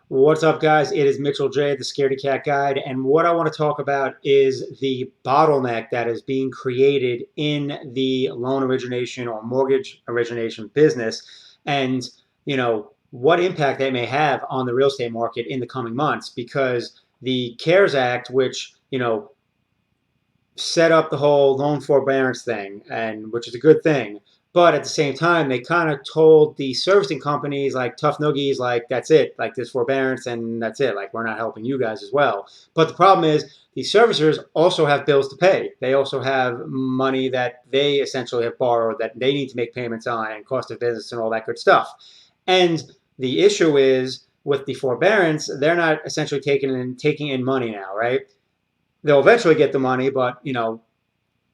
What's up, guys? It is Mitchell J, the Scaredy Cat Guide, and what I want to talk about is the bottleneck that is being created in the loan origination or mortgage origination business, and what impact that may have on the real estate market in the coming months. Because the CARES Act, which set up the whole loan forbearance thing, and which is a good thing. But at the same time, they kind of told the servicing companies, like tough noogies, like that's it, like this forbearance and that's it, like we're not helping you guys as well. But the problem is these servicers also have bills to pay. They also have money that they essentially have borrowed that they need to make payments on, and cost of business and all that good stuff. And the issue is with the forbearance, they're not essentially taking in money now, right? They'll eventually get the money, but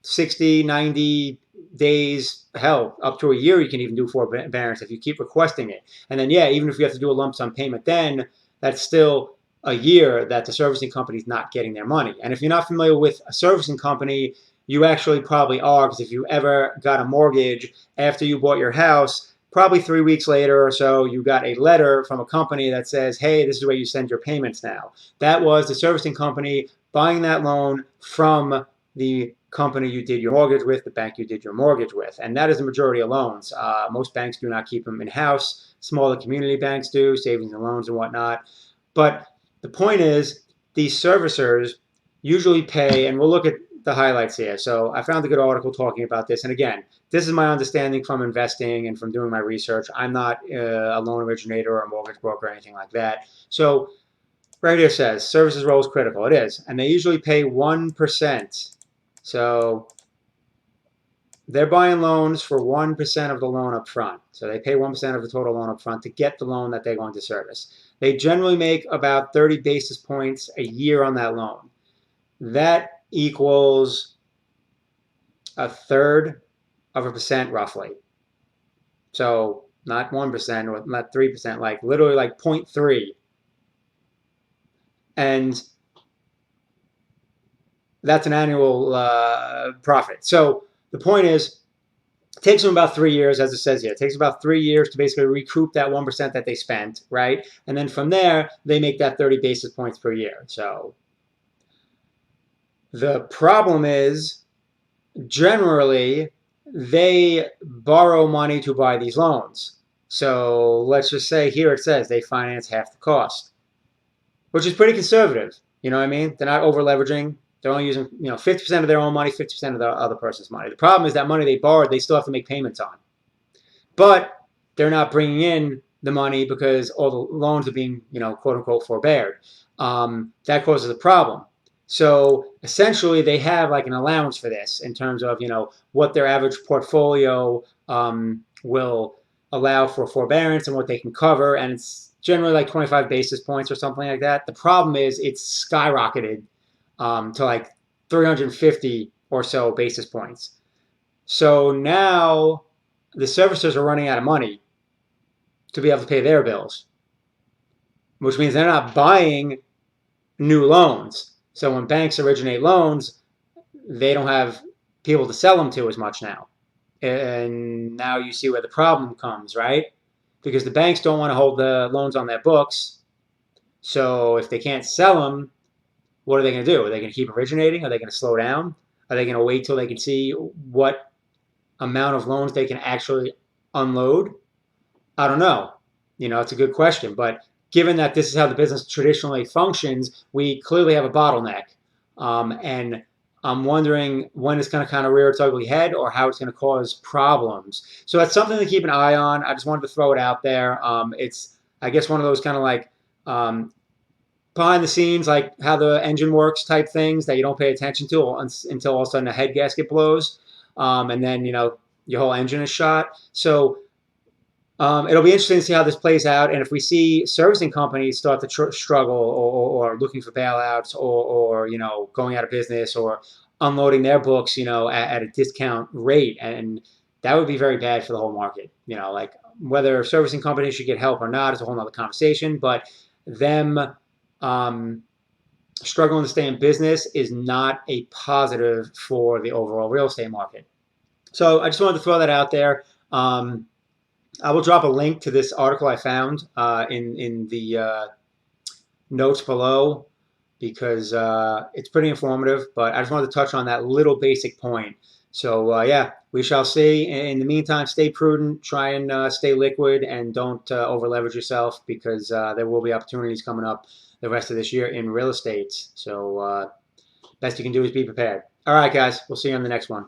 60, 90 days, hell, up to a year, you can even do forbearance if you keep requesting it. And then, yeah, even if you have to do a lump sum payment, then that's still a year that the servicing company is not getting their money. And if you're not familiar with a servicing company, you actually probably are, because if you ever got a mortgage after you bought your house, probably 3 weeks later or so, you got a letter from a company that says, hey, this is where you send your payments now. That was the servicing company buying that loan from the company you did your mortgage with, the bank you did your mortgage with. And that is the majority of loans. Most banks do not keep them in-house. Smaller community banks do, savings and loans and whatnot. But the point is, these servicers usually pay, and we'll look at the highlights here. So I found a good article talking about this. And again, this is my understanding from investing and from doing my research. I'm not a loan originator or a mortgage broker or anything like that. So right here says services role is critical. It is. And they usually pay 1%. So they're buying loans for 1% of the loan up front. So they pay 1% of the total loan up front to get the loan that they're going to service. They generally make about 30 basis points a year on that loan. That equals a third of a percent roughly. So not 1% or not 3%, like literally like 0.3. And that's an annual profit. So the point is, it takes them about 3 years, as it says here. It takes about 3 years to basically recoup that 1% that they spent, right? And then from there, they make that 30 basis points per year. So the problem is, generally, they borrow money to buy these loans. So let's just say here it says they finance half the cost, which is pretty conservative. You know what I mean? They're not over leveraging. They're only using 50% of their own money, 50% of the other person's money. The problem is that money they borrowed, they still have to make payments on. But they're not bringing in the money because all the loans are being, quote unquote, forbeared. That causes a problem. So essentially, they have like an allowance for this in terms of what their average portfolio will allow for forbearance and what they can cover, and it's generally like 25 basis points or something like that. The problem is it's skyrocketed to like 350 or so basis points. So now the servicers are running out of money to be able to pay their bills, which means they're not buying new loans. So when banks originate loans, they don't have people to sell them to as much now. And now you see where the problem comes, right? Because the banks don't want to hold the loans on their books. So if they can't sell them, what are they going to do? Are they going to keep originating? Are they going to slow down? Are they going to wait till they can see what amount of loans they can actually unload? I don't know. It's a good question. But given that this is how the business traditionally functions, we clearly have a bottleneck. And I'm wondering when it's going to kind of rear its ugly head or how it's going to cause problems. So that's something to keep an eye on. I just wanted to throw it out there. It's, I guess, one of those kind of like behind the scenes, like how the engine works type things that you don't pay attention to until all of a sudden a head gasket blows. And then, your whole engine is shot. So it'll be interesting to see how this plays out. And if we see servicing companies start to struggle or looking for bailouts or going out of business or unloading their books, at a discount rate. And that would be very bad for the whole market. Like whether servicing companies should get help or not is a whole nother conversation. But them struggling to stay in business is not a positive for the overall real estate market. So I just wanted to throw that out there. I will drop a link to this article I found in the notes below because it's pretty informative. But I just wanted to touch on that little basic point. So yeah, we shall see. In the meantime, stay prudent, try and stay liquid, and don't over leverage yourself because there will be opportunities coming up the rest of this year in real estate. So best you can do is be prepared. All right, guys, we'll see you on the next one.